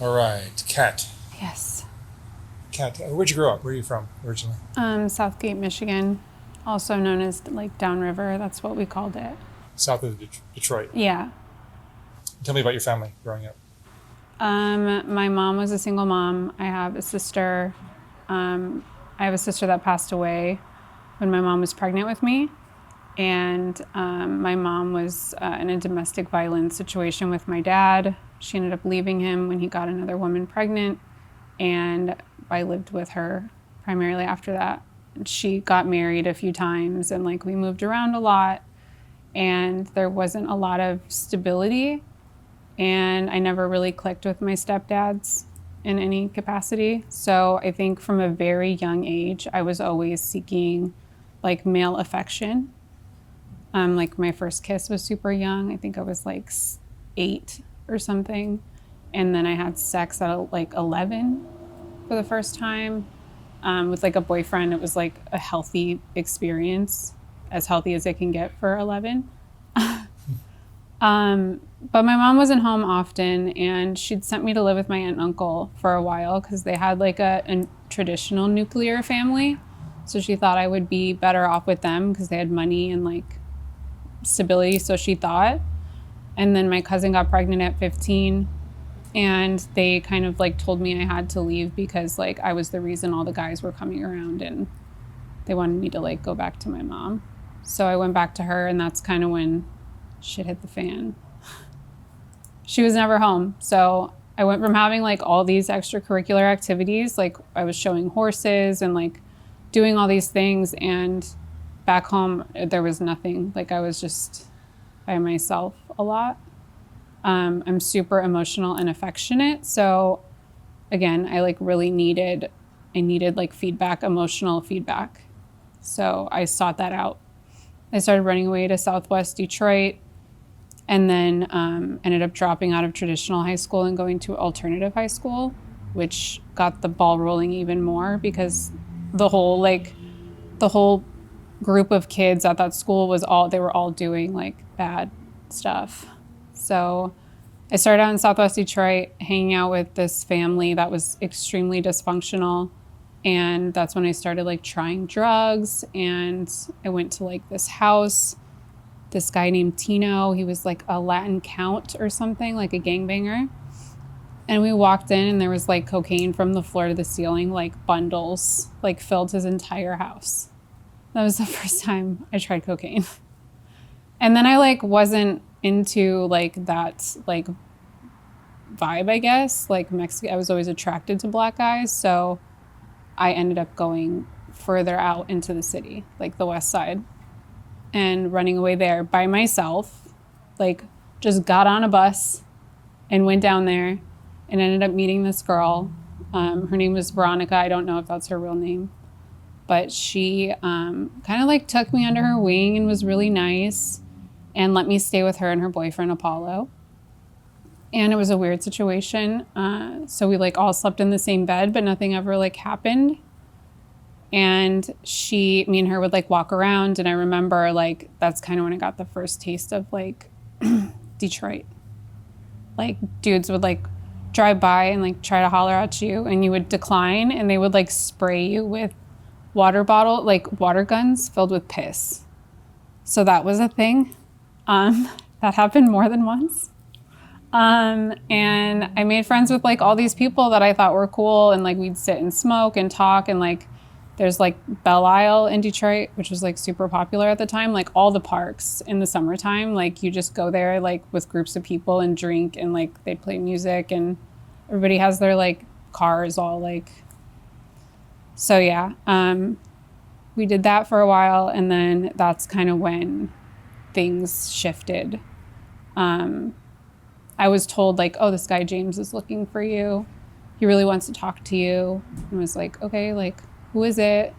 All right, Kat. Yes. Kat, where'd you grow up? Where are you from originally? Southgate, Michigan, also known as like Downriver. That's what we called it. South of Detroit. Yeah. Tell me about your family growing up. My mom was a single mom. I have a sister. I have a sister that passed away when my mom was pregnant with me. And my mom was in a domestic violence situation with my dad. She ended up leaving him when he got another woman pregnant. And I lived with her primarily after that. She got married a few times and like we moved around a lot and there wasn't a lot of stability. And I never really clicked with my stepdads in any capacity. So I think from a very young age, I was always seeking like male affection. Like my first kiss was super young. I think I was like 8 or something. And then I had sex at like 11 for the first time with like a boyfriend. It was like a healthy experience, as healthy as it can get for 11. But my mom wasn't home often, and she'd sent me to live with my aunt and uncle for a while because they had like a traditional nuclear family. So she thought I would be better off with them because they had money and like stability, so she thought. And then my cousin got pregnant at 15, and they kind of like told me I had to leave because like I was the reason all the guys were coming around and they wanted me to like go back to my mom. So I went back to her, and that's kind of when shit hit the fan. She was never home. So I went from having like all these extracurricular activities, like I was showing horses and like doing all these things, and back home there was nothing. Like I was just by myself a lot. I'm super emotional and affectionate. So again, I needed like feedback, emotional feedback. So I sought that out. I started running away to Southwest Detroit, and then ended up dropping out of traditional high school and going to alternative high school, which got the ball rolling even more because the whole like the whole group of kids at that school was all they were all doing like bad stuff. So I started out in Southwest Detroit hanging out with this family that was extremely dysfunctional. And that's when I started like trying drugs. And I went to like this house, this guy named Tino. He was like a Latin count or something, like a gangbanger. And we walked in and there was like cocaine from the floor to the ceiling, like bundles, like filled his entire house. That was the first time I tried cocaine. And then I like wasn't into like that like vibe, I guess. Like Mexican, I was always attracted to black guys, so I ended up going further out into the city, like the west side, and running away there by myself. Like just got on a bus and went down there and ended up meeting this girl. Her name was Veronica. I don't know if that's her real name, but she kind of like took me under her wing and was really nice and let me stay with her and her boyfriend Apollo. And it was a weird situation. So we like all slept in the same bed, but nothing ever like happened. And me and her would like walk around. And I remember like, that's kind of when I got the first taste of like Detroit. Like dudes would like drive by and like try to holler at you and you would decline and they would like spray you with like water guns filled with piss. So that was a thing. That happened more than once. And I made friends with like all these people that I thought were cool, and like we'd sit and smoke and talk, and like there's like Belle Isle in Detroit, which was like super popular at the time. Like all the parks in the summertime, like you just go there like with groups of people and drink, and like they play music, and everybody has their like cars all like. So yeah, we did that for a while, and then that's kind of when things shifted. I was told like, oh, this guy James is looking for you. He really wants to talk to you. And I was like, okay, like who is it?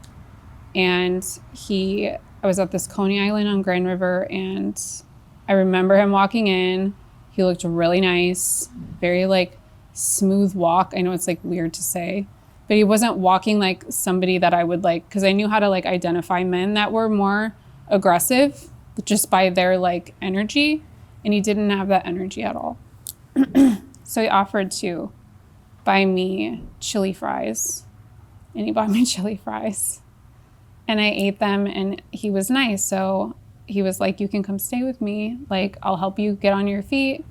And I was at this Coney Island on Grand River, and I remember him walking in. He looked really nice, very like smooth walk. I know it's like weird to say, but he wasn't walking like somebody that I would like, because I knew how to like identify men that were more aggressive just by their like energy, and he didn't have that energy at all. So he offered to buy me chili fries. And he bought me chili fries. And I ate them, and he was nice. So he was like, you can come stay with me. Like, I'll help you get on your feet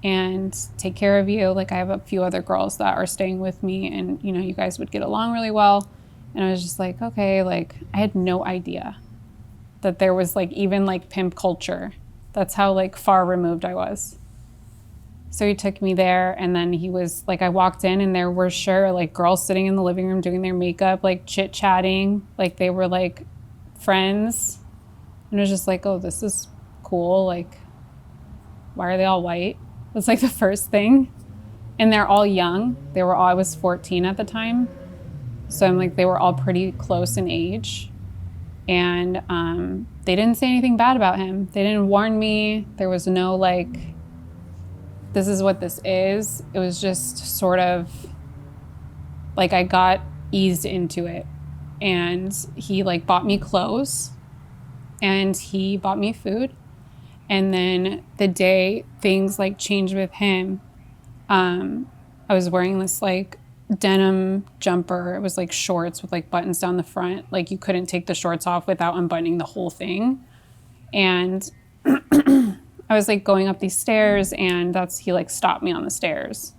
and take care of you. Like, I have a few other girls that are staying with me, and, you know, you guys would get along really well. And I was just like, okay, like, I had no idea that there was, like, even, like, pimp culture. That's how, like, far removed I was. So he took me there, and then he was, like, I walked in, and there were like, girls sitting in the living room doing their makeup, like, chit-chatting. Like, they were, like, friends. And it was just like, oh, this is cool. Like, why are they all white? That's, like, the first thing. And they're all young. I was 14 at the time. So I'm like, they were all pretty close in age. And they didn't say anything bad about him. They didn't warn me. There was no, like, this is what this is. It was just sort of like I got eased into it. And he, like, bought me clothes, and he bought me food. And then the day things, like, changed with him, I was wearing this, like, denim jumper. It was, like, shorts with, like, buttons down the front. Like, you couldn't take the shorts off without unbuttoning the whole thing. And I was, like, going up these stairs, and he, like, stopped me on the stairs.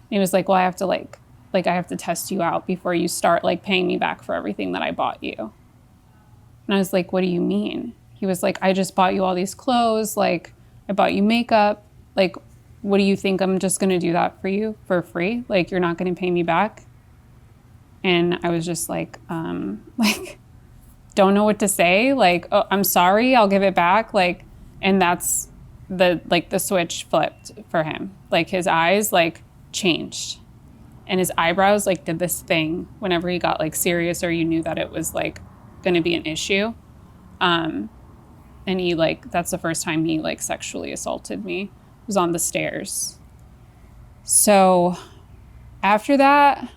And he was like, well, I have to, like I have to test you out before you start, like, paying me back for everything that I bought you. And I was like, what do you mean? He was like, I just bought you all these clothes. Like, I bought you makeup. Like, what do you think? I'm just going to do that for you for free? Like, you're not going to pay me back? And I was just like, don't know what to say. Like, oh, I'm sorry, I'll give it back. Like, and that's the switch flipped for him. Like, his eyes, like, changed. And his eyebrows, like, did this thing whenever he got, like, serious, or you knew that it was, like, going to be an issue. And he, like, that's the first time he, like, sexually assaulted me. It was on the stairs. So after that,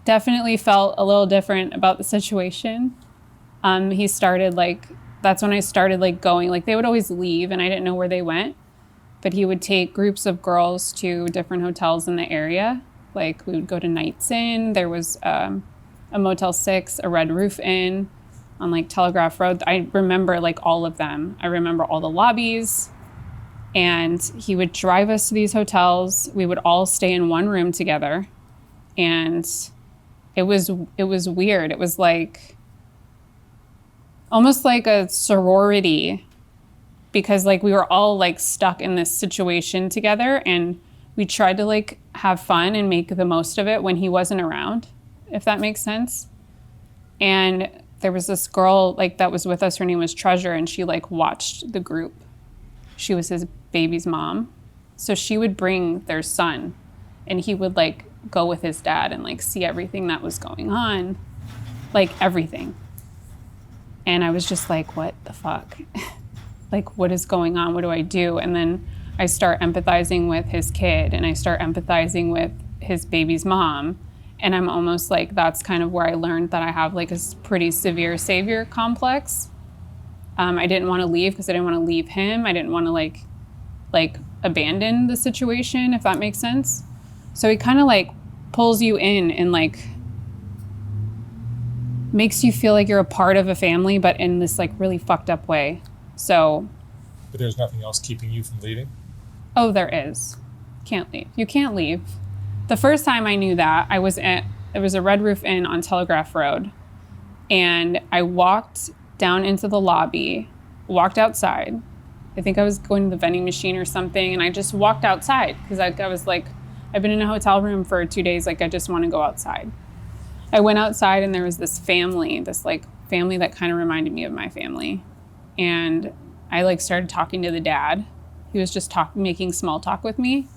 definitely felt a little different about the situation. He started, like, that's when I started, like, going, like, they would always leave, and I didn't know where they went, but he would take groups of girls to different hotels in the area. Like, we would go to Knights Inn. There was a Motel 6, a Red Roof Inn on, like, Telegraph Road. I remember, like, all of them. I remember all the lobbies. And he would drive us to these hotels. We would all stay in one room together. And it was weird. It was like almost like a sorority, because, like, we were all, like, stuck in this situation together, and we tried to, like, have fun and make the most of it when he wasn't around, if that makes sense. And there was this girl, like, that was with us. Her name was Treasure, and she, like, watched the group. She was his baby's mom. So she would bring their son, and he would, like, go with his dad and, like, see everything that was going on, like, everything. And I was just like, what the fuck? Like, what is going on? What do I do? And then I start empathizing with his kid, and I start empathizing with his baby's mom. And I'm almost like, that's kind of where I learned that I have, like, a pretty severe savior complex. I didn't want to leave because I didn't want to leave him. I didn't want to, like abandon the situation, if that makes sense. So he kind of, like, pulls you in and, like, makes you feel like you're a part of a family, but in this, like, really fucked up way. So. But there's nothing else keeping you from leaving? Oh, there is. Can't leave. You can't leave. The first time I knew that, it was a Red Roof Inn on Telegraph Road. And I walked down into the lobby, walked outside. I think I was going to the vending machine or something, and I just walked outside because I was like, I've been in a hotel room for 2 days, like, I just want to go outside. I went outside, and there was this family that kind of reminded me of my family. And I, like, started talking to the dad. He was just making small talk with me.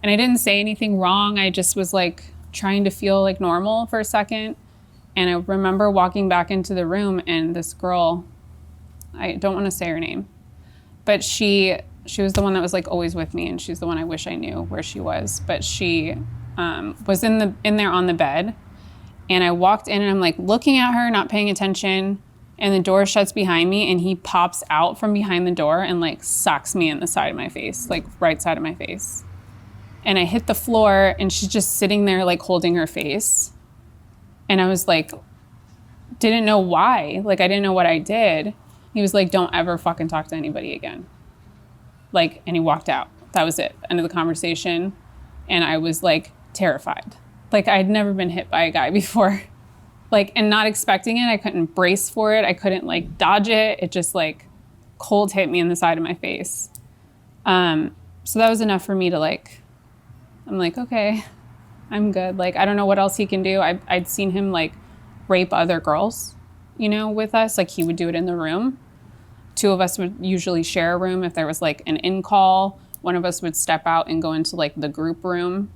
And I didn't say anything wrong. I just was, like, trying to feel, like, normal for a second. And I remember walking back into the room, and this girl, I don't want to say her name, but she was the one that was, like, always with me, and she's the one I wish I knew where she was. But she was in there on the bed, and I walked in, and I'm, like, looking at her, not paying attention, and the door shuts behind me, and he pops out from behind the door and, like, socks me in the side of my face, like, right side of my face. and I hit the floor, and she's just sitting there like holding her face. And I was like, didn't know why. Like, I didn't know what I did. He was like, don't ever fucking talk to anybody again. Like, and he walked out. That was it. End of the conversation. And I was like terrified. Like, I'd never been hit by a guy before. Like, and not expecting it. I couldn't brace for it. I couldn't like dodge it. It just like cold hit me in the side of my face. So that was enough for me to like, I'm like, okay, I'm good. Like, I don't know what else he can do. I'd seen him like rape other girls, you know, with us. Like, he would do it in the room. Two of us would usually share a room. If there was like an in-call, one of us would step out and go into like the group room.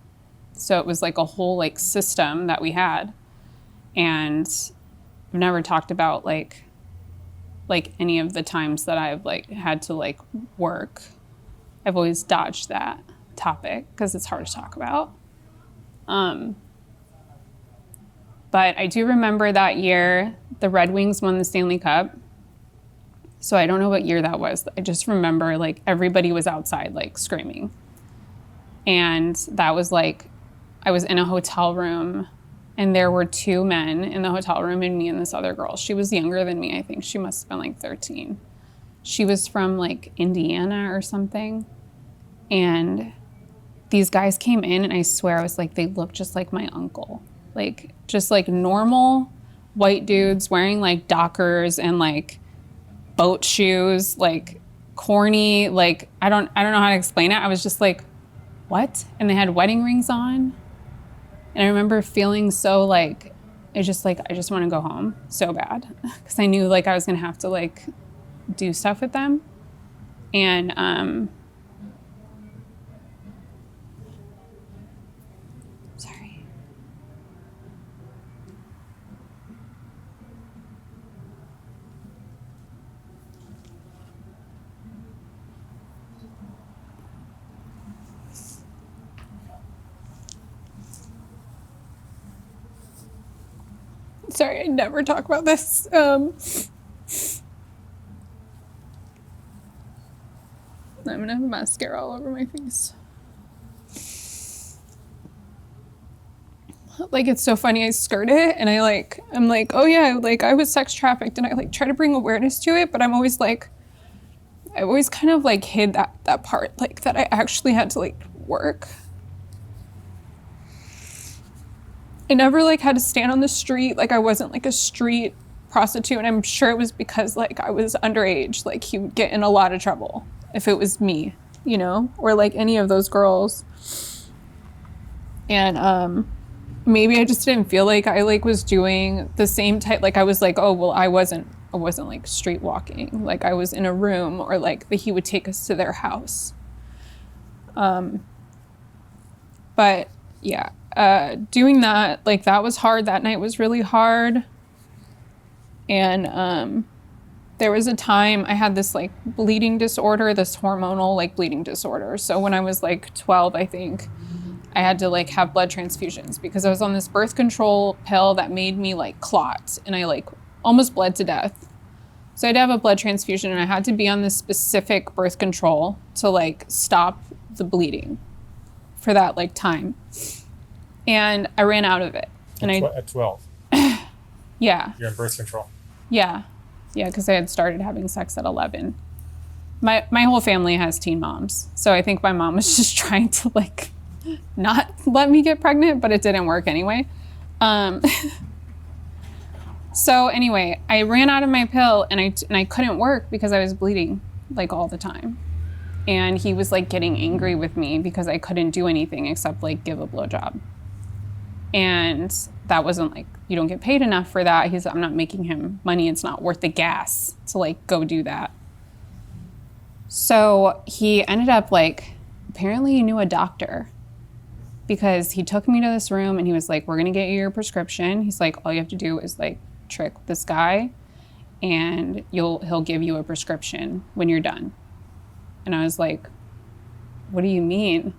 So it was like a whole like system that we had. And I've never talked about like any of the times that I've like had to like work. I've always dodged that topic because it's hard to talk about. But I do remember that year the Red Wings won the Stanley Cup. So I don't know what year that was. I just remember like everybody was outside like screaming. And that was like, I was in a hotel room and there were two men in the hotel room and me and this other girl. She was younger than me, I think. She must have been like 13. She was from like Indiana or something. And these guys came in and I swear I was like, they looked just like my uncle. Like, just like normal white dudes wearing like Dockers and like boat shoes, like corny, like I don't know how to explain it. I was just like, what? And they had wedding rings on. And I remember feeling so like, I just want to go home so bad. Because I knew like I was gonna have to like do stuff with them. And sorry. Sorry, I never talk about this. I'm gonna have mascara all over my face. Like, it's so funny, I skirt it and I'm like, oh yeah, like I was sex trafficked, and I like try to bring awareness to it, but I'm always like, I always kind of like hid that part, like that I actually had to like work. I never like had to stand on the street. Like, I wasn't like a street prostitute, and I'm sure it was because like I was underage. Like, he would get in a lot of trouble if it was me, you know, or like any of those girls. And maybe I just didn't feel like I like was doing the same type. Like, I was like, oh well, I wasn't like street walking. Like, I was in a room, or like he would take us to their house. But yeah. Doing that, like, that was hard. That night was really hard. And there was a time I had this like bleeding disorder, this hormonal like bleeding disorder. So when I was like 12, I think, I had to like have blood transfusions because I was on this birth control pill that made me like clot, and I like almost bled to death. So I had to have a blood transfusion, and I had to be on this specific birth control to like stop the bleeding for that like time. And I ran out of it. And At 12, yeah. you're in birth control. Yeah, because I had started having sex at 11. My whole family has teen moms, so I think my mom was just trying to like not let me get pregnant, but it didn't work anyway. So anyway, I ran out of my pill, and I couldn't work because I was bleeding like all the time. And he was like getting angry with me because I couldn't do anything except like give a blowjob. And that wasn't like, you don't get paid enough for that. I'm not making him money. It's not worth the gas to like go do that. So he ended up like, apparently he knew a doctor, because he took me to this room and he was like, we're gonna get you your prescription. He's like, all you have to do is like trick this guy and he'll give you a prescription when you're done. And I was like, what do you mean?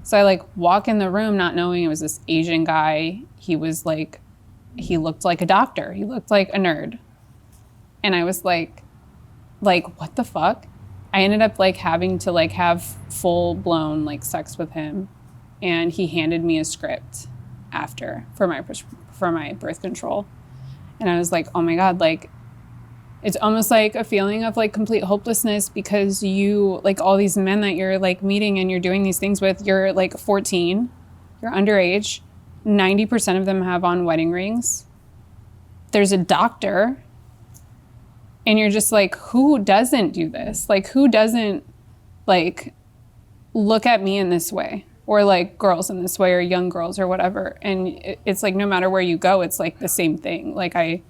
So I like walk in the room not knowing it was this Asian guy. He was like, he looked like a doctor. He looked like a nerd. And I was like, what the fuck? I ended up like having to like have full blown like sex with him and he handed me a script after for my birth control. And I was like, oh my God, like, it's almost like a feeling of like complete hopelessness because you, like, all these men that you're like meeting and you're doing these things with, you're like 14, you're underage, 90% of them have on wedding rings. There's a doctor, and you're just like, who doesn't do this? Like, who doesn't like look at me in this way, or like girls in this way, or young girls or whatever? And it's like, no matter where you go, it's like the same thing. Like I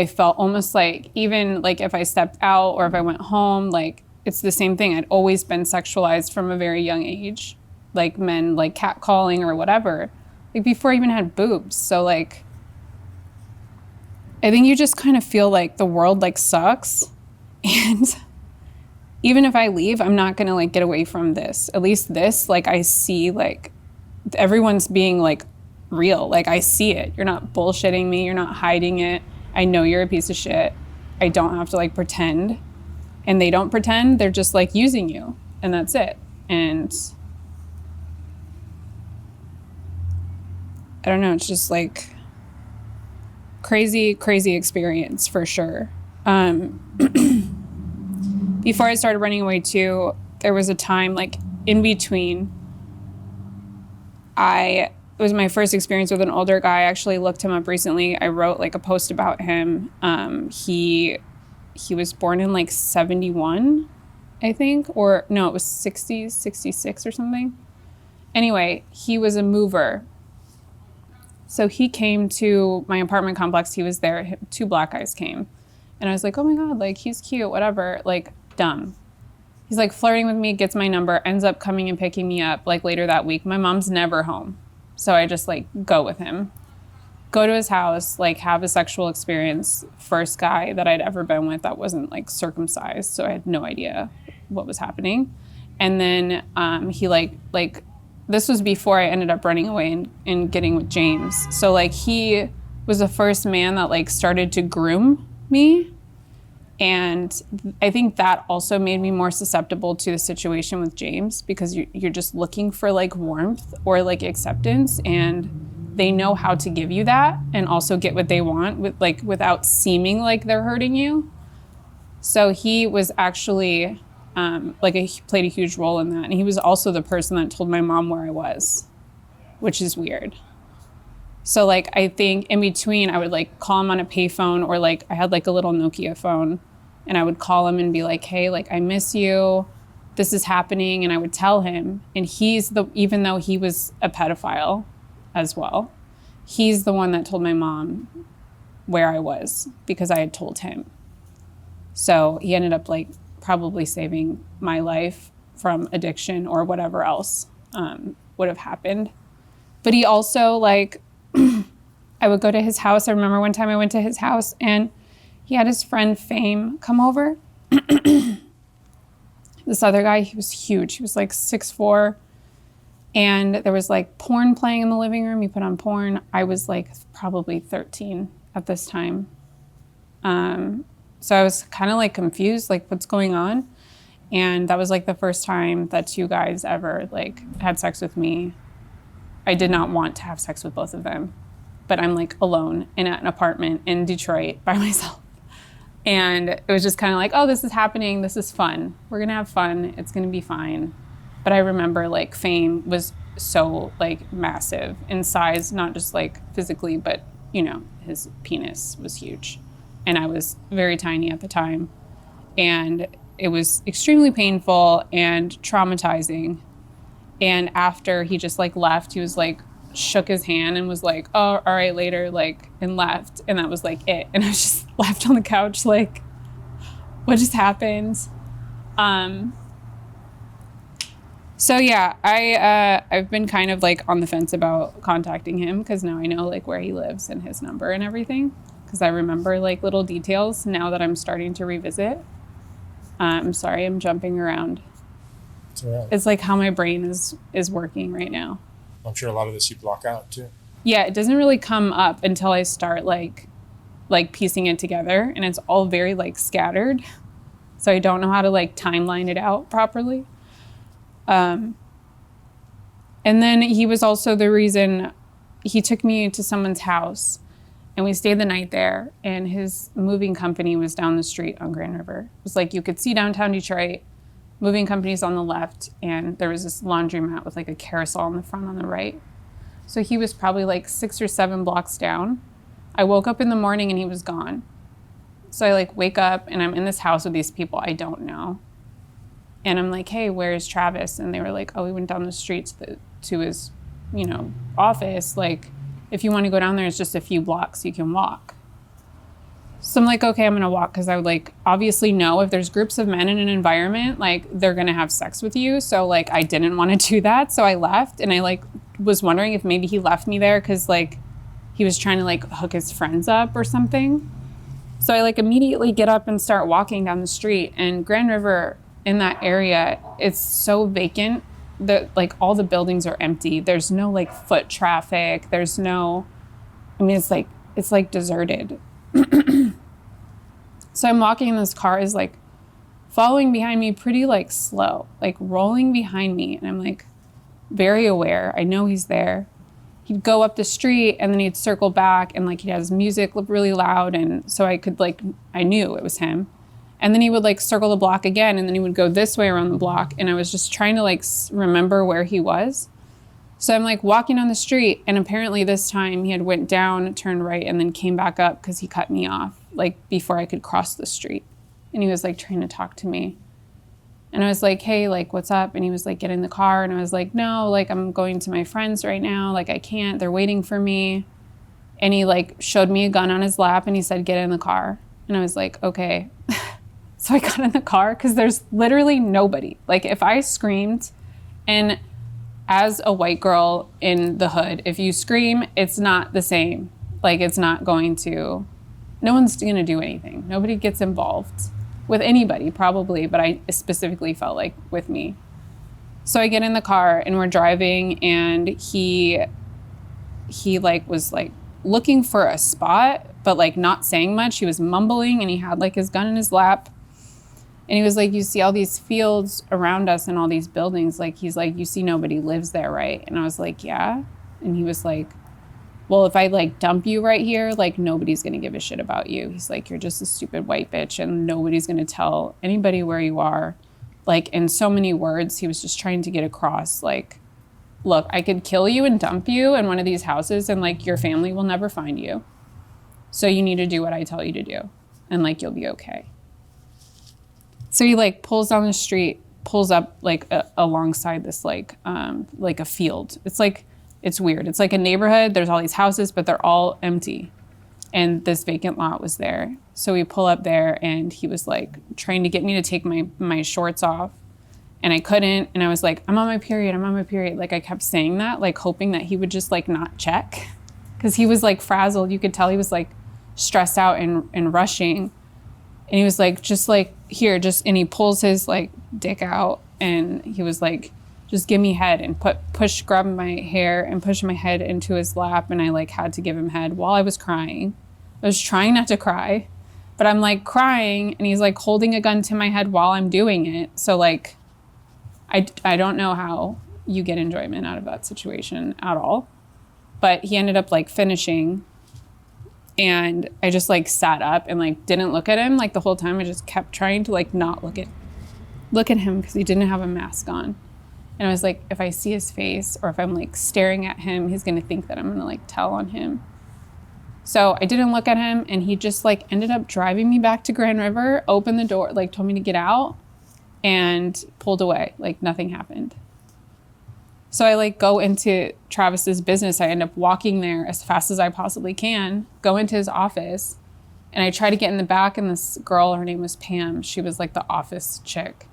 felt almost like, even like if I stepped out or if I went home, like it's the same thing. I'd always been sexualized from a very young age, like men like catcalling or whatever, like before I even had boobs. So like, I think you just kind of feel like the world like sucks. And even if I leave, I'm not gonna like get away from this. At least this, like I see like everyone's being like real. Like I see it. You're not bullshitting me. You're not hiding it. I know you're a piece of shit. I don't have to like pretend. And they don't pretend. They're just like using you. And that's it. And I don't know. It's just like crazy, crazy experience for sure. Before I started running away too, there was a time like in between. It was my first experience with an older guy. I actually looked him up recently. I wrote like a post about him. He was born in like 71, I think, or no, it was 60s, 66 or something. Anyway, he was a mover. So he came to my apartment complex. He was there. 2 black guys came. And I was like, oh my God, like he's cute, whatever, like dumb. He's like flirting with me, gets my number, ends up coming and picking me up like later that week. My mom's never home. So I just like go with him, go to his house, like have a sexual experience. First guy that I'd ever been with that wasn't like circumcised. So I had no idea what was happening. And then he like this was before I ended up running away and getting with James. So like he was the first man that like started to groom me. And I think that also made me more susceptible to the situation with James, because you're just looking for like warmth or like acceptance, and they know how to give you that and also get what they want with like without seeming like they're hurting you. So he was actually played a huge role in that. And he was also the person that told my mom where I was, which is weird. So like, I think in between I would like call him on a payphone, or like I had like a little Nokia phone, and I would call him and be like, hey, like I miss you, this is happening. And I would tell him, and even though he was a pedophile as well, he's the one that told my mom where I was because I had told him. So he ended up like probably saving my life from addiction or whatever else would have happened. But he also like, I would go to his house. I remember one time I went to his house and he had his friend Fame come over. This other guy, he was huge. He was like 6'4". And there was like porn playing in the living room. He put on porn. I was like probably 13 at this time. So I was kind of like confused, like what's going on? And that was like the first time that 2 guys ever like had sex with me. I did not want to have sex with both of them, but I'm like alone in an apartment in Detroit by myself. And it was just kind of like, oh, this is happening. This is fun. We're going to have fun. It's going to be fine. But I remember like Fame was so like massive in size, not just like physically, but you know, his penis was huge. And I was very tiny at the time. And it was extremely painful and traumatizing. And after he just like left, he was like, shook his hand and was like, oh, all right, later, like, and left. And that was like it. And I was just left on the couch like, what just happened? So yeah, I've been kind of like on the fence about contacting him, because now I know like where he lives and his number and everything, because I remember like little details now that I'm starting to revisit. I'm sorry, I'm jumping around. It's all right. It's like how my brain is working right now. I'm sure a lot of this you block out too. Yeah, it doesn't really come up until I start like piecing it together, and it's all very like scattered. So I don't know how to like timeline it out properly. And then he was also the reason he took me to someone's house and we stayed the night there, and his moving company was down the street on Grand River. It was like you could see downtown Detroit, moving companies on the left, and there was this laundromat with like a carousel in the front on the right. So he was probably like 6 or 7 blocks down. I woke up in the morning and he was gone. So I like wake up and I'm in this house with these people I don't know. And I'm like, hey, where's Travis? And they were like, oh, we went down the street to his, office. Like, if you want to go down there, it's just a few blocks, you can walk. So I'm like, okay, I'm going to walk, because I would like obviously know if there's groups of men in an environment, like they're going to have sex with you. So like I didn't want to do that. So I left, and I like was wondering if maybe he left me there because like he was trying to like hook his friends up or something. So I like immediately get up and start walking down the street, and Grand River in that area, it's so vacant that like all the buildings are empty. There's no like foot traffic. There's no, it's like deserted. So I'm walking, and this car is like following behind me pretty like slow, like rolling behind me. And I'm like very aware. I know he's there. He'd go up the street and then he'd circle back, and like he has music really loud. And so I knew it was him. And then he would like circle the block again, and then he would go this way around the block. And I was just trying to like remember where he was. So I'm like walking on the street, and apparently this time he had went down, turned right, and then came back up because he cut me off like before I could cross the street. And he was like trying to talk to me. And I was like, hey, like, what's up? And he was like, get in the car. And I was like, no, like I'm going to my friends right now. Like I can't, they're waiting for me. And he like showed me a gun on his lap, and he said, get in the car. And I was like, okay. So I got in the car, because there's literally nobody. Like if I screamed, and as a white girl in the hood, if you scream, it's not the same. Like it's not going to, no one's going to do anything. Nobody gets involved with anybody probably, but I specifically felt like with me. So I get in the car and we're driving, and he like was like looking for a spot, but like not saying much. He was mumbling, and he had like his gun in his lap. And he was like, you see all these fields around us and all these buildings. Like, he's like, you see nobody lives there, right? And I was like, yeah. And he was like, well, if I like dump you right here, like nobody's going to give a shit about you. He's like, you're just a stupid white bitch, and nobody's going to tell anybody where you are. Like in so many words, he was just trying to get across like, look, I could kill you and dump you in one of these houses, and like your family will never find you. So you need to do what I tell you to do, and like you'll be okay. So he like pulls down the street, pulls up like alongside this like a field. It's weird. It's like a neighborhood. There's all these houses, but they're all empty. And this vacant lot was there. So we pull up there, and he was like trying to get me to take my shorts off. And I couldn't. And I was like, I'm on my period. I'm on my period. Like I kept saying that, like hoping that he would just like not check. Because he was like frazzled. You could tell he was like stressed out and rushing. And he was like, just like, here, just, and he pulls his like dick out, and he was like, just give me head, and grab my hair and push my head into his lap. And I like had to give him head while I was crying. I was trying not to cry, but I'm like crying, and he's like holding a gun to my head while I'm doing it. So like, I don't know how you get enjoyment out of that situation at all, but he ended up like finishing. And I just like sat up and like didn't look at him like the whole time. I just kept trying to like not look at him, because he didn't have a mask on. And I was like, if I see his face, or if I'm like staring at him, he's gonna think that I'm gonna like tell on him. So I didn't look at him, and he just like ended up driving me back to Grand River, opened the door, like told me to get out, and pulled away. Like nothing happened. So I like go into Travis's business. I end up walking there as fast as I possibly can, go into his office, and I try to get in the back, and this girl, her name was Pam. She was like the office chick.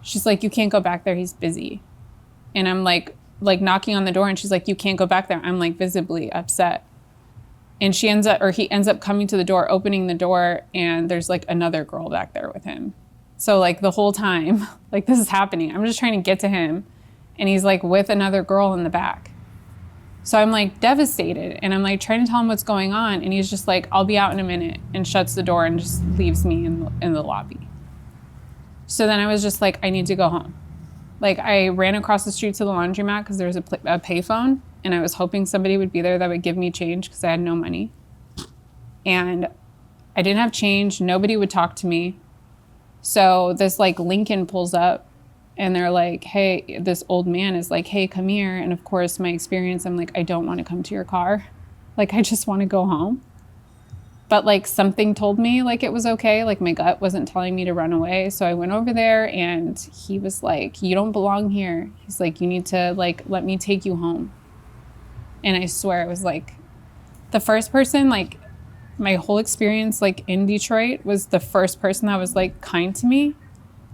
She's like, you can't go back there, he's busy. And I'm like knocking on the door, and she's like, you can't go back there. I'm like visibly upset. And he ends up coming to the door, opening the door, and there's like another girl back there with him. So like the whole time, like this is happening, I'm just trying to get to him. And he's like with another girl in the back. So I'm like devastated, and I'm like trying to tell him what's going on. And he's just like, I'll be out in a minute, and shuts the door and just leaves me in the lobby. So then I was just like, I need to go home. Like, I ran across the street to the laundromat because there was a payphone, and I was hoping somebody would be there that would give me change because I had no money. And I didn't have change. Nobody would talk to me. So this like Lincoln pulls up, and they're like, hey, this old man is like, hey, come here. And of course, my experience, I'm like, I don't want to come to your car. Like, I just want to go home. But like something told me like it was okay. Like my gut wasn't telling me to run away. So I went over there, and he was like, you don't belong here. He's like, you need to like, let me take you home. And I swear it was like the first person, like my whole experience like in Detroit was the first person that was like kind to me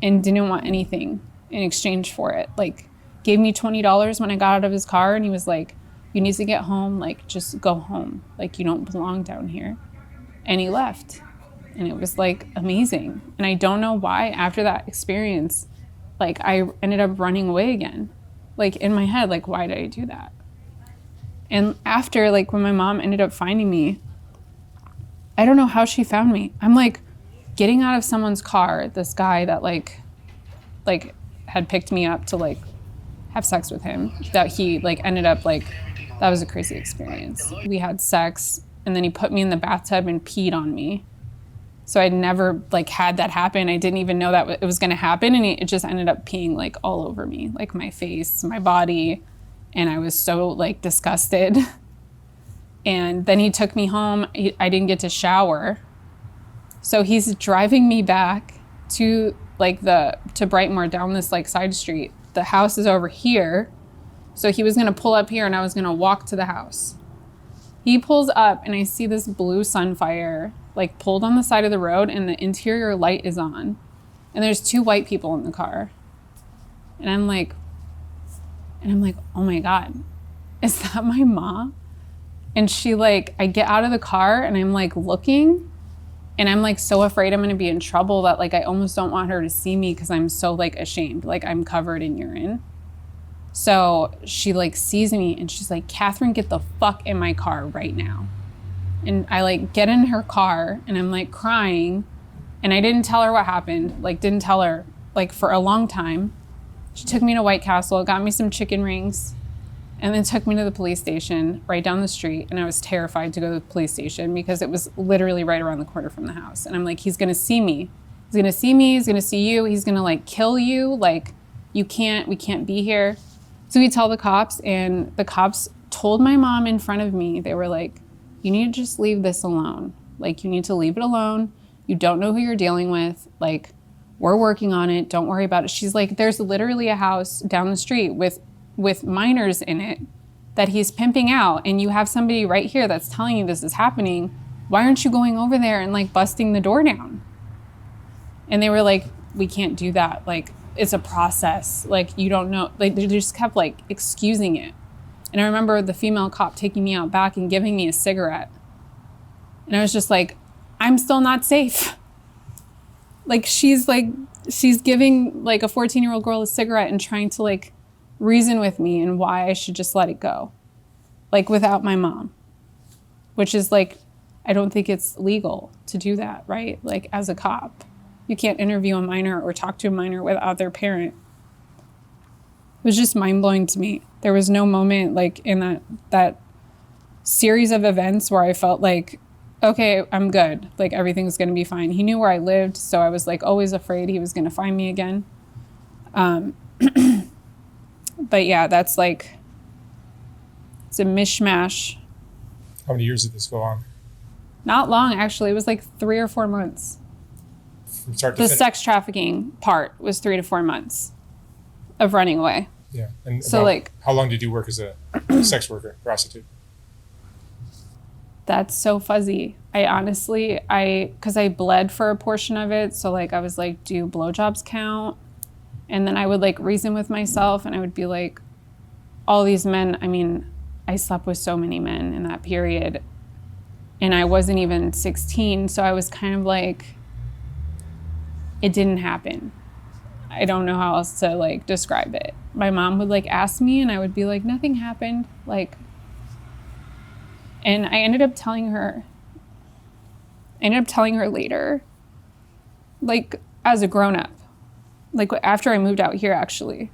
and didn't want anything in exchange for it. Like gave me $20 when I got out of his car, and he was like, you need to get home. Like, just go home. Like, you don't belong down here. And he left. And it was like amazing. And I don't know why after that experience, like I ended up running away again. Like in my head, like, why did I do that? And after, like when my mom ended up finding me, I don't know how she found me. I'm like getting out of someone's car, this guy that like had picked me up to like have sex with him, that he like ended up like, that was a crazy experience. We had sex, and then he put me in the bathtub and peed on me. So I'd never like had that happen. I didn't even know that it was gonna happen, and it just ended up peeing like all over me, like my face, my body, and I was so like disgusted. And then he took me home. I didn't get to shower. So he's driving me back to like to Brightmoor down this like side street. The house is over here. So he was gonna pull up here, and I was gonna walk to the house. He pulls up, and I see this blue Sunfire like pulled on the side of the road, and the interior light is on. And there's 2 white people in the car. And I'm like, oh my God, is that my mom? And she like, I get out of the car, and I'm like looking, and I'm like so afraid I'm gonna be in trouble that like I almost don't want her to see me because I'm so like ashamed, like I'm covered in urine. So she like sees me, and she's like, Catherine, get the fuck in my car right now. And I like get in her car, and I'm like crying, and I didn't tell her what happened, like didn't tell her like for a long time. She took me to White Castle, got me some chicken rings, and then took me to the police station right down the street. And I was terrified to go to the police station because it was literally right around the corner from the house. And I'm like, he's gonna see me. He's gonna see me, he's gonna see you, he's gonna like kill you. Like, we can't be here. So we tell the cops, and the cops told my mom in front of me, they were like, you need to just leave this alone. Like, you need to leave it alone. You don't know who you're dealing with. Like, we're working on it. Don't worry about it. She's like, there's literally a house down the street with minors in it that he's pimping out, and you have somebody right here that's telling you this is happening. Why aren't you going over there and like busting the door down? And they were like, we can't do that. Like, it's a process. Like, you don't know. Like, they just kept like excusing it. And I remember the female cop taking me out back and giving me a cigarette. And I was just like, I'm still not safe. Like, she's giving like a 14-year-old girl a cigarette and trying to like reason with me and why I should just let it go. Like, without my mom. Which is like, I don't think it's legal to do that, right? Like, as a cop. You can't interview a minor or talk to a minor without their parent. It was just mind-blowing to me. There was no moment like in that series of events where I felt like, okay, I'm good. Like, everything's gonna be fine. He knew where I lived, so I was like always afraid he was gonna find me again. But yeah, that's like, it's a mishmash. How many years did this go on? Not long, actually. It was like 3 or 4 months. From start to The finish? sex trafficking part was 3 to 4 months of running away. Yeah. And So, like, how long did you work as a sex worker, prostitute? that's so fuzzy. Because I bled for a portion of it. So like, I was like, do blowjobs count? And then I would like reason with myself, and I would be like, all these men, I mean, I slept with so many men in that period, and I wasn't even 16. So I was kind of like, it didn't happen. I don't know how else to like describe it. My mom would like ask me, and I would be like, nothing happened. Like, and I ended up telling her later, like as a grown up, like after I moved out here actually.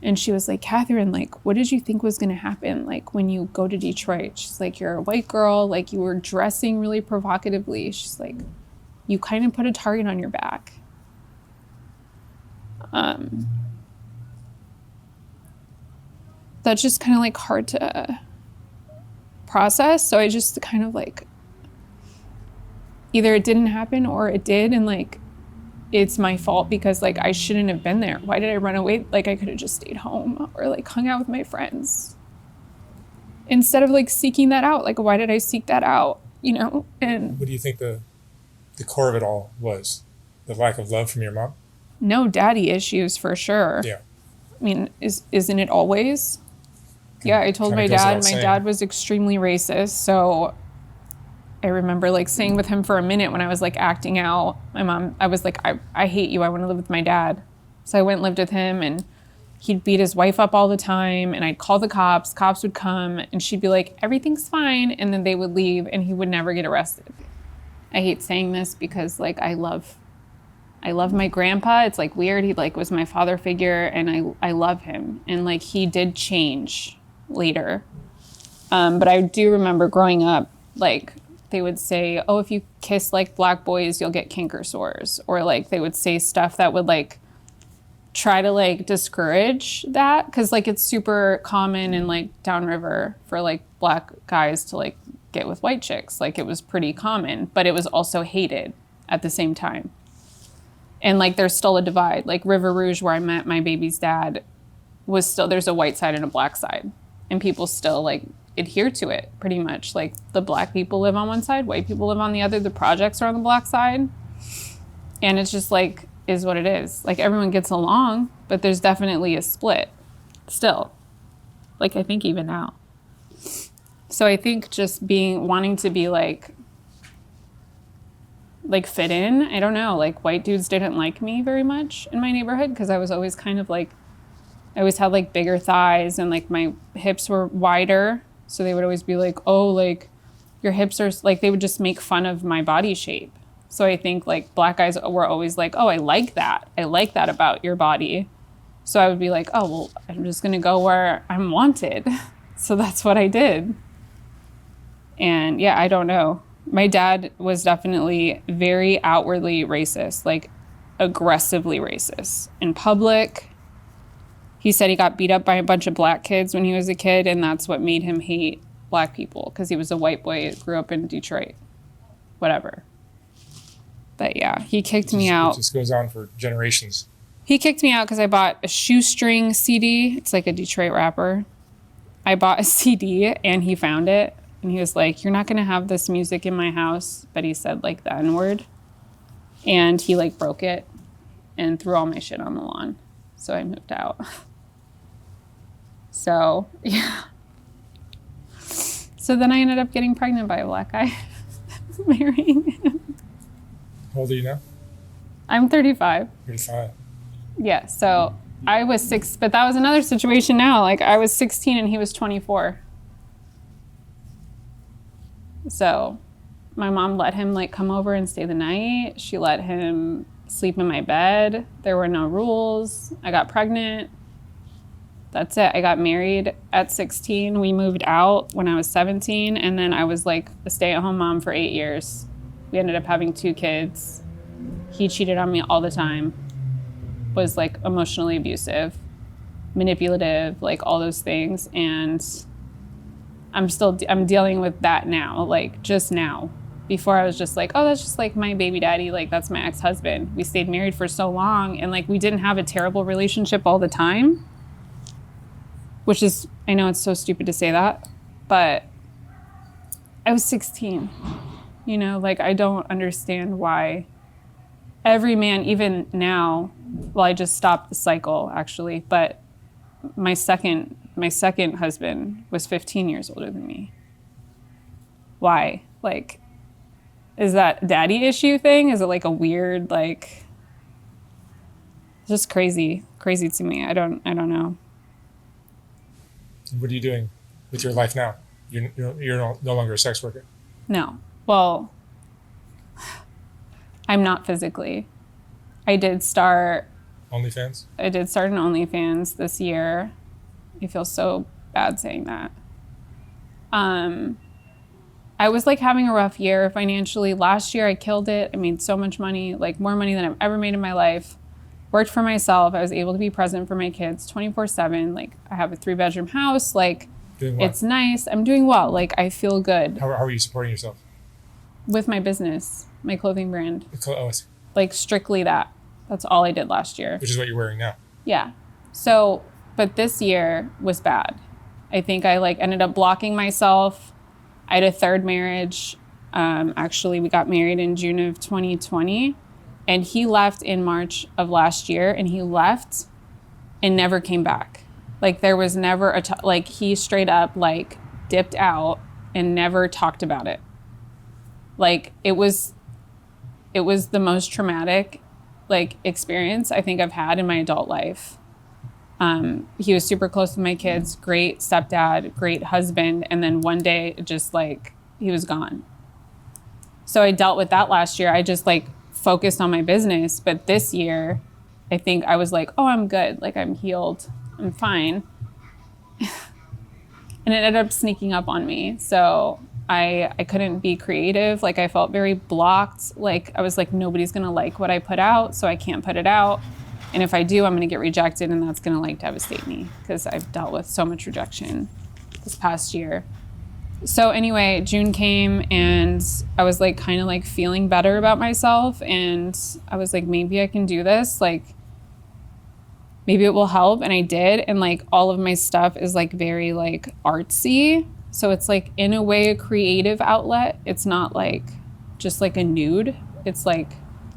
And she was like, Catherine, like, what did you think was going to happen? Like, when you go to Detroit, she's like, you're a white girl. Like, you were dressing really provocatively. She's like, you kind of put a target on your back. That's just kind of like hard to process. So I just kind of like, either it didn't happen or it did. And like, it's my fault because like I shouldn't have been there. Why did I run away? Like I could have just stayed home or like hung out with my friends instead of like seeking that out. Like, why did I seek that out? You know? And What do you think the core of it all was? The lack of love from your mom? no, daddy issues for sure. Yeah. I mean, isn't it always? Yeah, I told Kinda my goes dad. without My saying. dad was extremely racist, so I remember like staying with him for a minute when I was like acting out. My mom, I was like, I hate you. I want to live with my dad. So I went and lived with him, and he'd beat his wife up all the time, and I'd call the cops. Cops would come, and she'd be like, everything's fine, and then they would leave, and he would never get arrested. I hate saying this because like I love my grandpa. It's like weird. He like was my father figure, and I love him, and like he did change later. But I do remember growing up, like they would say, oh, if you kiss like black boys, you'll get canker sores. Or like they would say stuff that would like try to like discourage that. Cause like it's super common in like downriver for like black guys to like get with white chicks. Like it was pretty common, but it was also hated at the same time. And like there's still a divide. Like River Rouge, where I met my baby's dad, was still, there's a white side and a black side. And people still like adhere to it pretty much. Like the black people live on one side, white people live on the other. The projects are on the black side. And it's just like, is what it is. Like everyone gets along, but there's definitely a split still. Like I think even now. So I think just wanting to be like fit in, I don't know, like white dudes didn't like me very much in my neighborhood because I was always kind of like, I always had like bigger thighs and like my hips were wider. So they would always be like, oh, like your hips are like, they would just make fun of my body shape. So I think like black guys were always like, oh, I like that. I like that about your body. So I would be like, oh, well, I'm just going to go where I'm wanted. So that's what I did. And yeah, I don't know. My dad was definitely very outwardly racist, like aggressively racist in public. He said he got beat up by a bunch of black kids when he was a kid, and that's what made him hate black people because he was a white boy that grew up in Detroit. Whatever. But yeah, he kicked me out. It just goes on for generations. He kicked me out because I bought a Shoestring CD. It's like a Detroit rapper. I bought a CD and he found it. And he was like, you're not going to have this music in my house. But he said like the N-word. And he like broke it and threw all my shit on the lawn. So I moved out. So, yeah. So then I ended up getting pregnant by a black guy. Marrying him. How old are you now? I'm 35. 35. Yeah, so I was 6, but that was another situation now. Like I was 16 and he was 24. So my mom let him like come over and stay the night. She let him sleep in my bed. There were no rules. I got pregnant. That's it. I got married at 16. We moved out when I was 17. And then I was like a stay-at-home mom for 8 years. We ended up having 2 kids. He cheated on me all the time. Was like emotionally abusive, manipulative, like all those things. And I'm dealing with that now, like just now. Before I was just like, oh, that's just like my baby daddy. Like that's my ex-husband. We stayed married for so long and like we didn't have a terrible relationship all the time, which is, I know it's so stupid to say that, but I was 16, you know, like I don't understand why every man, even now, well, I just stopped the cycle actually, but my second husband was 15 years older than me. Why? Like, is that daddy issue thing? Is it like a weird, like, just crazy to me. I don't know. What are you doing with your life now? You're no longer a sex worker. No. Well, I'm not physically. I did start. OnlyFans? I did start an OnlyFans this year. I feel so bad saying that. I was like having a rough year financially. Last year I killed it. I made so much money, like more money than I've ever made in my life. Worked for myself. I was able to be present for my kids 24/7. Like I have a 3-bedroom house. Like Doing what? it's nice. I'm doing well. Like I feel good How are you supporting yourself? with my business, my clothing brand. Oh, I see. Like strictly that. That's all I did last year. Which is what you're wearing now. Yeah. So, but this year was bad. I think I like ended up blocking myself. I had a third marriage. Actually, we got married in June of 2020, and he left in March of last year, and he left and never came back. Like there was never like he straight up like dipped out and never talked about it. Like it was the most traumatic like experience I think I've had in my adult life. He was super close with my kids, great stepdad, great husband, and then one day just like he was gone. So I dealt with that last year. I just like focused on my business, but this year I think I was like, oh, I'm good, like I'm healed, I'm fine. And it ended up sneaking up on me. So I couldn't be creative. Like I felt very blocked. Like I was like, nobody's gonna like what I put out, so I can't put it out. And if I do, I'm gonna get rejected, and that's gonna like devastate me because I've dealt with so much rejection this past year. So anyway, June came and I was like kind of like feeling better about myself, and I was like, maybe I can do this. Like maybe it will help. And I did. And like all of my stuff is like very like artsy. So it's like in a way a creative outlet. It's not like just like a nude. It's like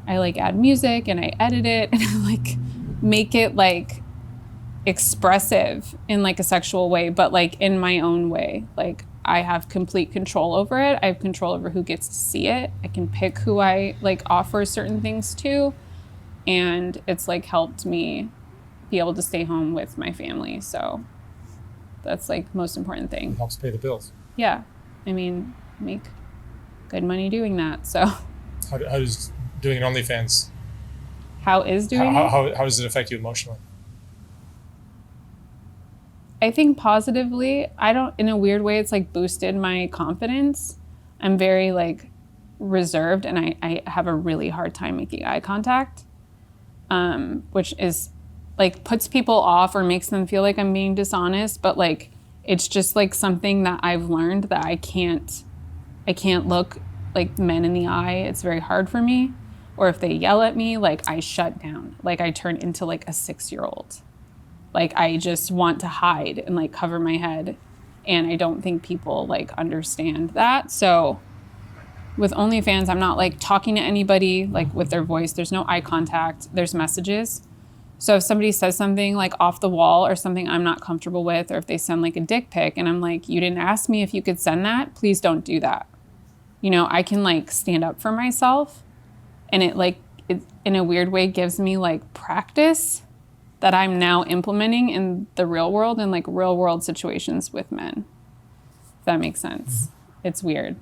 I like add music and I edit it and I like make it like expressive in like a sexual way, but like in my own way. Like I have complete control over it. I have control over who gets to see it. I can pick who I like offer certain things to. And it's like helped me be able to stay home with my family. So that's like most important thing. It helps pay the bills. Yeah. I mean, make good money doing that. So How does doing an OnlyFans, how is doing it? how does it affect you emotionally? I think positively. In a weird way, it's like boosted my confidence. I'm very like reserved and I have a really hard time making eye contact, which is like puts people off or makes them feel like I'm being dishonest. But like, it's just like something that I've learned that I can't look like men in the eye. It's very hard for me. Or if they yell at me, like I shut down, like I turn into like a 6-year-old. Like I just want to hide and like cover my head. And I don't think people like understand that. So with OnlyFans, I'm not like talking to anybody like with their voice. There's no eye contact. There's messages. So if somebody says something like off the wall or something I'm not comfortable with, or if they send like a dick pic and I'm like, you didn't ask me if you could send that, please don't do that. You know, I can like stand up for myself, and it in a weird way gives me like practice that I'm now implementing in the real world and like real world situations with men. If that makes sense. Mm-hmm. It's weird,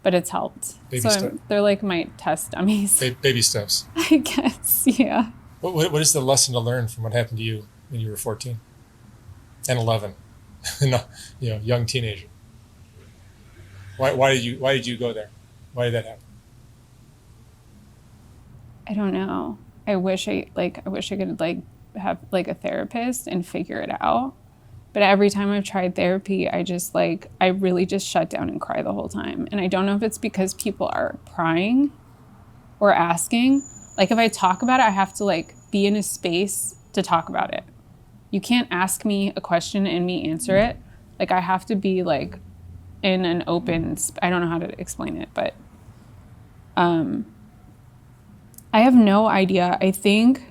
but it's helped. They're like my test dummies. Baby steps. I guess, yeah. What is the lesson to learn from what happened to you when you were 14 and 11? No, you know, young teenager. Why did you go there? Why did that happen? I don't know. I wish I could like have like a therapist and figure it out. But every time I've tried therapy, I really just shut down and cry the whole time. And I don't know if it's because people are prying or asking. Like if I talk about it, I have to like be in a space to talk about it. You can't ask me a question and me answer it. Like I have to be like in an open, I don't know how to explain it, but I have no idea. I think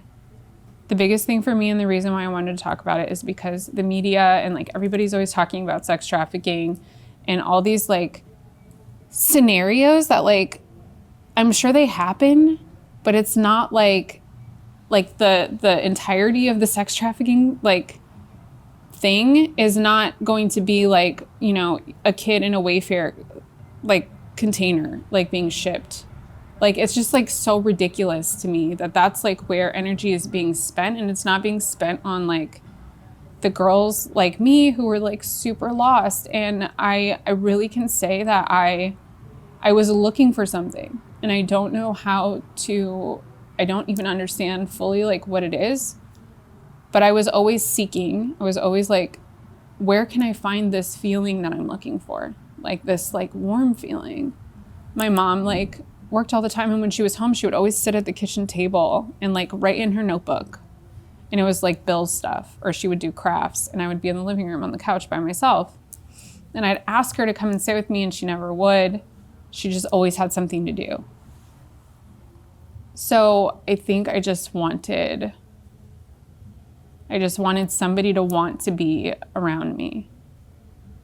the biggest thing for me and the reason why I wanted to talk about it is because the media and like everybody's always talking about sex trafficking and all these like scenarios that like I'm sure they happen, but it's not like the entirety of the sex trafficking like thing is not going to be like, you know, a kid in a Wayfair like container like being shipped Like, it's just like so ridiculous to me that that's like where energy is being spent, and it's not being spent on like the girls like me who were like super lost. And I really can say that I was looking for something, and I don't know how to, I don't even understand fully like what it is, but I was always seeking. I was always like, where can I find this feeling that I'm looking for? Like this like warm feeling. My mom like worked all the time, and when she was home, she would always sit at the kitchen table and like write in her notebook. And it was like Bill's stuff, or she would do crafts, and I would be in the living room on the couch by myself. And I'd ask her to come and sit with me, and she never would. She just always had something to do. So I think I just wanted somebody to want to be around me.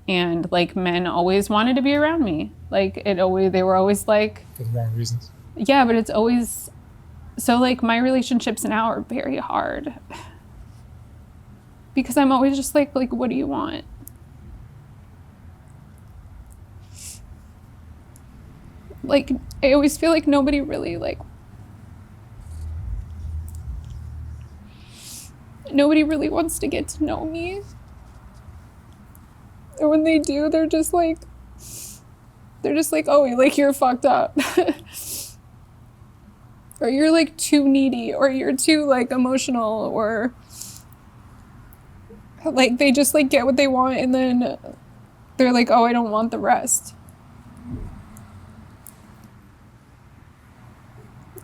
And like men always wanted to be around me. Like they were always like, for the wrong reasons. Yeah, but it's always, so like my relationships now are very hard. Because I'm always just like, what do you want? Like, I always feel like nobody really wants to get to know me. And when they do, they're just like, oh, like you're fucked up. Or you're like too needy, or you're too like emotional, or like they just like get what they want, and then they're like, oh, I don't want the rest.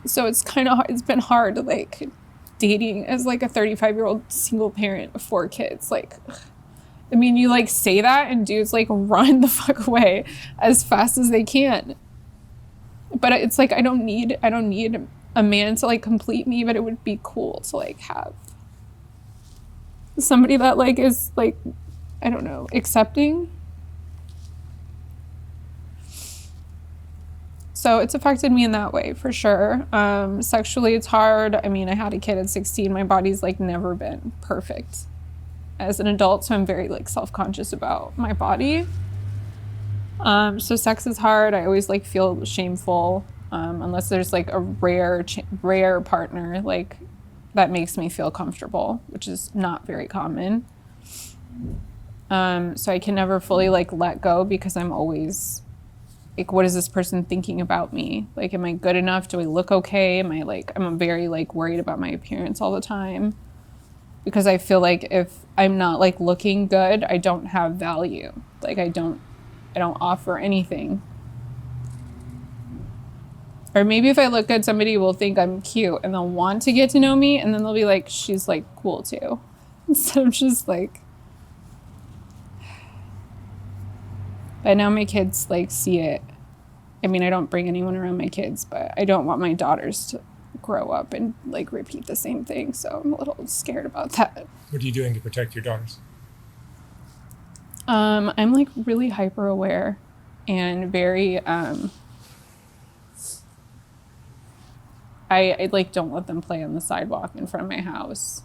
So it's been hard like dating as like a 35-year-old single parent of 4 kids. Like, I mean, you like say that and dudes like run the fuck away as fast as they can. But it's like, I don't need a man to like complete me, but it would be cool to like have somebody that like is like, I don't know, accepting. So it's affected me in that way for sure. Sexually, it's hard. I mean, I had a kid at 16. My body's like never been perfect as an adult, so I'm very like self-conscious about my body. So sex is hard. I always like feel shameful, unless there's like a rare partner like that makes me feel comfortable, which is not very common. So I can never fully like let go, because I'm always like, what is this person thinking about me? Like, am I good enough? Do I look okay? I'm very like worried about my appearance all the time, because I feel like if I'm not like looking good, I don't have value. Like I don't offer anything. Or maybe if I look good, somebody will think I'm cute and they'll want to get to know me, and then they'll be like, she's like cool too. So I'm just like, but now my kids like see it. I mean, I don't bring anyone around my kids, but I don't want my daughters to grow up and like repeat the same thing. So I'm a little scared about that. What are you doing to protect your daughters? I'm like really hyper aware and very, I like don't let them play on the sidewalk in front of my house.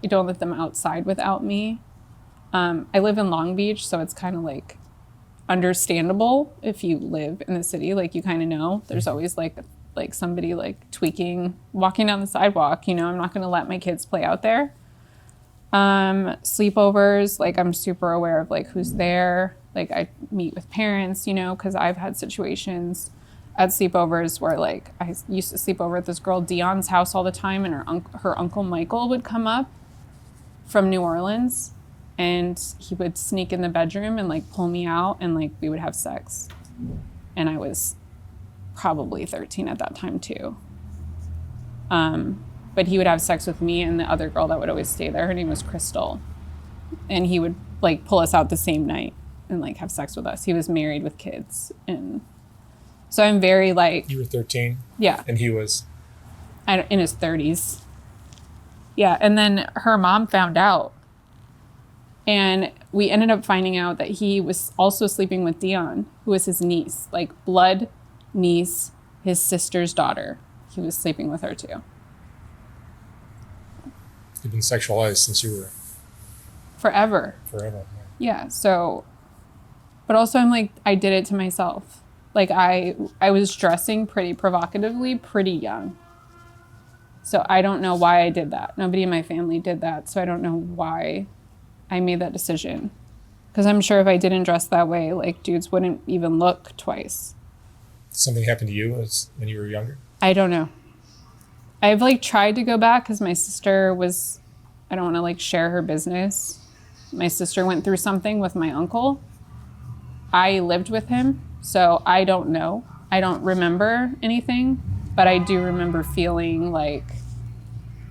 I don't let them outside without me. I live in Long Beach, so it's kind of like understandable if you live in the city. Like, you kind of know there's always like somebody like walking down the sidewalk. You know, I'm not going to let my kids play out there. Sleepovers, like I'm super aware of like who's there. Like I meet with parents, you know, because I've had situations at sleepovers where like I used to sleep over at this girl Dion's house all the time, and her uncle Michael would come up from New Orleans, and he would sneak in the bedroom and like pull me out, and like we would have sex. And I was probably 13 at that time too. But he would have sex with me and the other girl that would always stay there. Her name was Crystal. And he would like pull us out the same night and like have sex with us. He was married with kids. And so I'm very like... You were 13? Yeah. And he was? In his 30s. Yeah. And then her mom found out. And we ended up finding out that he was also sleeping with Dion, who was his niece, like blood niece, his sister's daughter. He was sleeping with her too. You've been sexualized since you were... Forever. Forever. Yeah. So, but also I'm like, I did it to myself. Like I was dressing pretty provocatively pretty young. So I don't know why I did that. Nobody in my family did that. So I don't know why I made that decision. Because I'm sure if I didn't dress that way, like dudes wouldn't even look twice. Something happened to you when you were younger? I don't know. I've like tried to go back because my sister was, I don't want to like share her business. My sister went through something with my uncle. I lived with him, so I don't know. I don't remember anything, but I do remember feeling like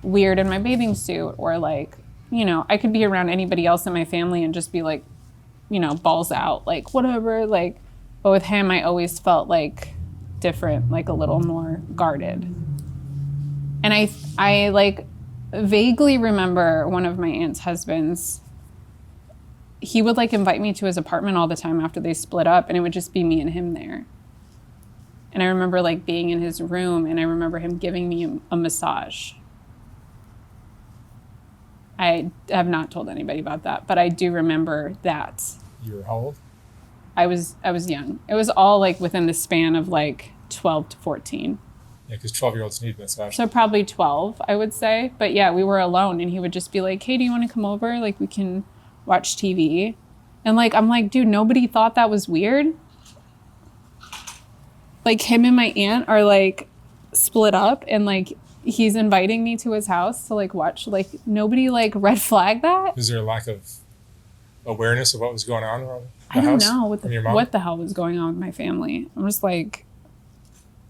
weird in my bathing suit, or like, you know, I could be around anybody else in my family and just be like, you know, balls out, like whatever, like, but with him, I always felt like different, like a little more guarded. And I like vaguely remember one of my aunt's husbands, he would like invite me to his apartment all the time after they split up, and it would just be me and him there. And I remember like being in his room, and I remember him giving me a massage. I have not told anybody about that, but I do remember that. You were how old? I was young. It was all like within the span of like 12 to 14. Yeah, because 12-year-olds need massage. So probably 12, I would say. But yeah, we were alone, and he would just be like, hey, do you want to come over? Like we can watch TV. And like, I'm like, dude, nobody thought that was weird. Like him and my aunt are like split up, and like he's inviting me to his house to like watch, like nobody like red flag that. Is there a lack of awareness of what was going on around the I don't house know from your mom? what the hell was going on with my family. I'm just like,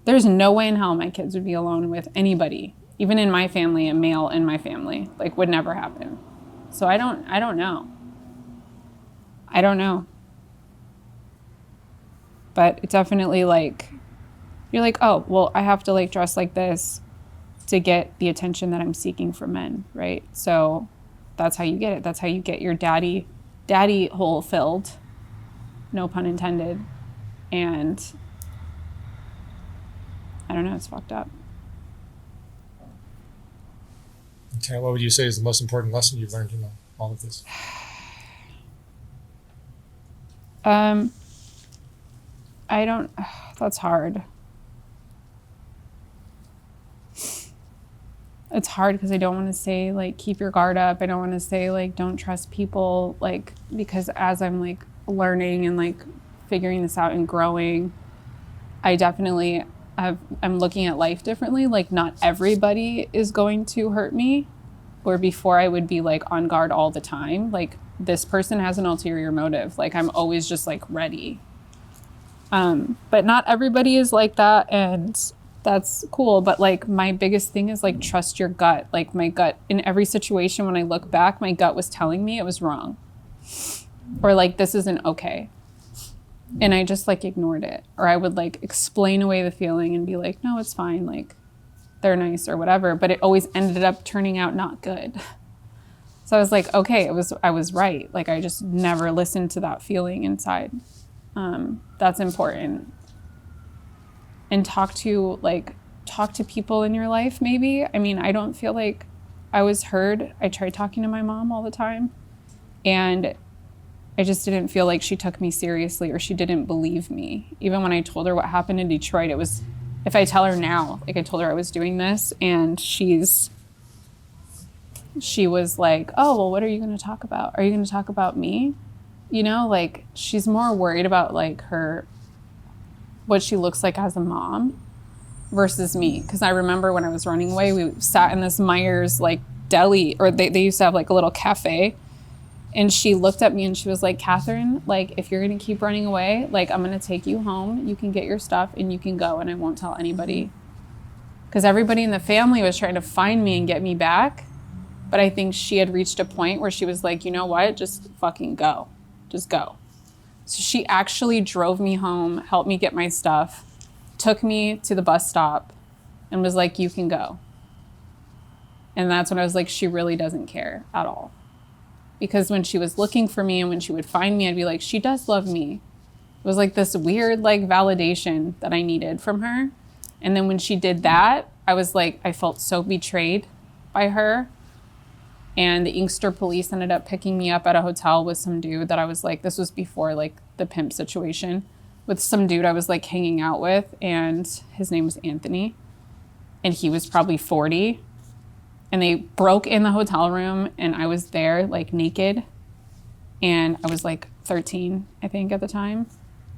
there's no way in hell my kids would be alone with anybody, even in my family, a male in my family, like would never happen. So I don't know. I don't know. But it definitely like, you're like, oh, well, I have to like dress like this to get the attention that I'm seeking from men, right? So that's how you get it. That's how you get your daddy hole filled, no pun intended. And I don't know, it's fucked up. Okay, what would you say is the most important lesson you've learned in all of this? I don't, that's hard. It's hard because I don't want to say like keep your guard up. I don't want to say like don't trust people, like, because as I'm like learning and like figuring this out and growing, I definitely I'm looking at life differently. Like not everybody is going to hurt me, where before I would be like on guard all the time. Like this person has an ulterior motive. Like I'm always just like ready. But not everybody is like that, and that's cool. But like my biggest thing is like trust your gut. Like my gut in every situation, when I look back, my gut was telling me it was wrong, or like this isn't okay. And I just like ignored it, or I would like explain away the feeling and be like, no, it's fine. Like they're nice or whatever. But it always ended up turning out not good. So I was like, okay, I was right. Like I just never listened to that feeling inside. That's important. And talk to people in your life, maybe. I mean, I don't feel like I was heard. I tried talking to my mom all the time, and I just didn't feel like she took me seriously, or she didn't believe me. Even when I told her what happened in Detroit, it was, if I tell her now, like I told her I was doing this, and she was like, oh, well, what are you going to talk about? Are you going to talk about me? You know, like she's more worried about like what she looks like as a mom versus me. Because I remember when I was running away, we sat in this Myers like deli, or they used to have like a little cafe. And she looked at me and she was like, Catherine, like if you're going to keep running away, like I'm going to take you home. You can get your stuff and you can go, and I won't tell anybody. Because everybody in the family was trying to find me and get me back. But I think she had reached a point where she was like, you know what? Just fucking go. Just go. So she actually drove me home, helped me get my stuff, took me to the bus stop, and was like, you can go. And that's when I was like, she really doesn't care at all. Because when she was looking for me and when she would find me, I'd be like, she does love me. It was like this weird like validation that I needed from her. And then when she did that, I was like, I felt so betrayed by her. And the Inkster police ended up picking me up at a hotel with some dude that I was like, this was before like the pimp situation. with some dude I was like hanging out with, and his name was Anthony, and he was probably 40. And they broke in the hotel room, and I was there like naked, and I was like 13, I think, at the time.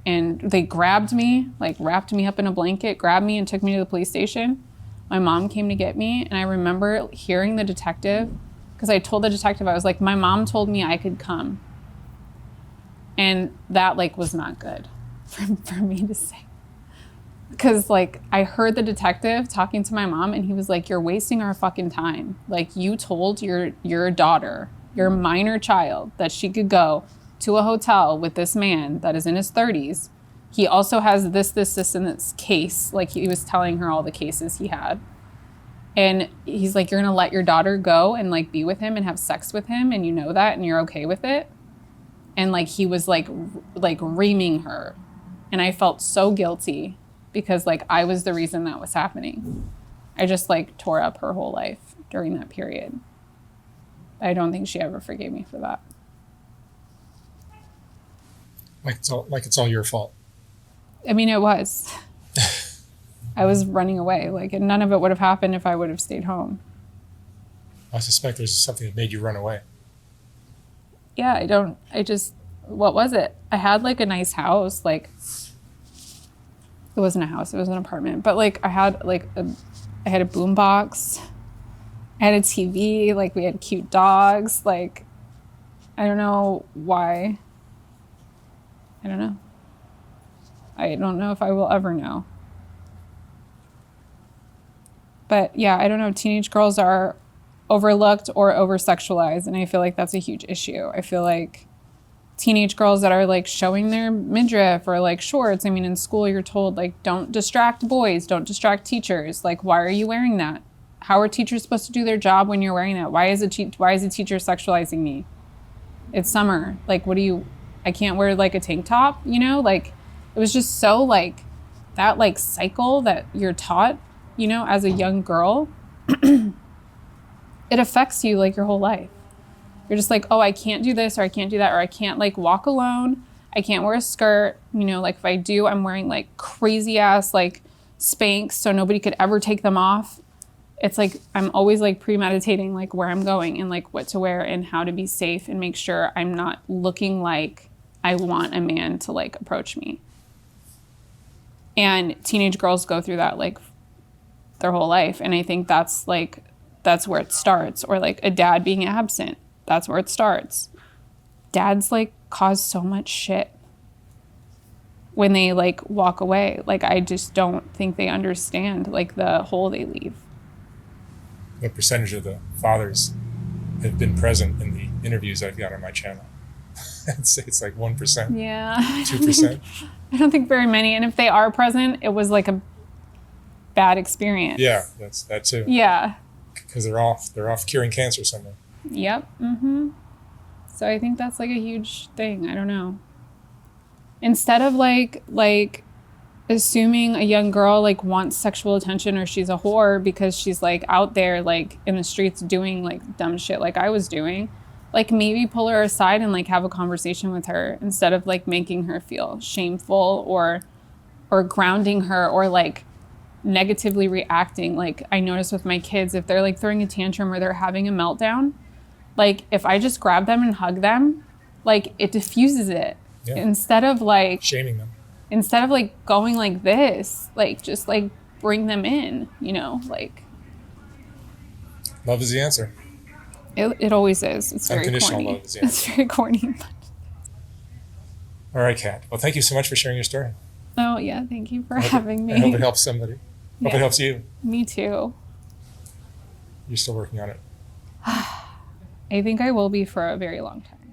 And they grabbed me, like wrapped me up in a blanket, grabbed me and took me to the police station. My mom came to get me, and I remember hearing the detective, because I told the detective, I was like, my mom told me I could come. And that like was not good for me to say. Because like I heard the detective talking to my mom, and he was like, you're wasting our fucking time. Like, you told your daughter, your minor child, that she could go to a hotel with this man that is in his 30s. He also has this, in this case. Like, he was telling her all the cases he had. And he's like, you're going to let your daughter go and like be with him and have sex with him, and you know that, and you're okay with it? And like, he was like reaming her. And I felt so guilty, because like I was the reason that was happening. I just like tore up her whole life during that period. I don't think she ever forgave me for that. Like it's all your fault. I mean, it was. I was running away. Like, and none of it would have happened if I would have stayed home. I suspect there's something that made you run away. Yeah, what was it? I had like a nice house. Like, it wasn't a house, it was an apartment. But like I had a boom box. I had a TV, like we had cute dogs. Like, I don't know why. I don't know. I don't know if I will ever know. But yeah, I don't know. Teenage girls are overlooked or over-sexualized, and I feel like that's a huge issue. I feel like teenage girls that are like showing their midriff or like shorts. I mean, in school you're told like, don't distract boys, don't distract teachers. Like, why are you wearing that? How are teachers supposed to do their job when you're wearing that? Why is a teacher sexualizing me? It's summer. Like, I can't wear like a tank top, you know? Like, it was just so like that like cycle that you're taught, you know, as a young girl. It affects you like your whole life. You're just like, oh, I can't do this, or I can't do that, or I can't like walk alone. I can't wear a skirt. You know, like if I do, I'm wearing like crazy ass like Spanx so nobody could ever take them off. It's like I'm always like premeditating like where I'm going and like what to wear and how to be safe and make sure I'm not looking like I want a man to like approach me. And teenage girls go through that like their whole life. And I think that's where it starts. Or like a dad being absent. That's where it starts. Dads like cause so much shit when they like walk away. Like, I just don't think they understand like the hole they leave. What percentage of the fathers have been present in the interviews I've got on my channel? I'd say it's like 1%. Yeah. 2%. I don't think very many. And if they are present, it was like a bad experience. Yeah, that's that too. Yeah. Because they're off curing cancer somewhere. Yep. Mm-hmm. So I think that's like a huge thing. I don't know. Instead of like assuming a young girl like wants sexual attention or she's a whore because she's like out there like in the streets doing like dumb shit like I was doing, like maybe pull her aside and like have a conversation with her instead of like making her feel shameful or grounding her or like negatively reacting. Like I notice with my kids, if they're like throwing a tantrum or they're having a meltdown, like if I just grab them and hug them, like it diffuses it. Yeah. Instead of like shaming them. Instead of like going like this, like just like bring them in, you know, like love is the answer. It always is. It's very unconditional corny. Love is the answer. It's very corny. All right, Kat. Well, thank you so much for sharing your story. Oh yeah, thank you for having me. I hope it helps somebody. Hope it helps you. Me too. You're still working on it. I think I will be for a very long time.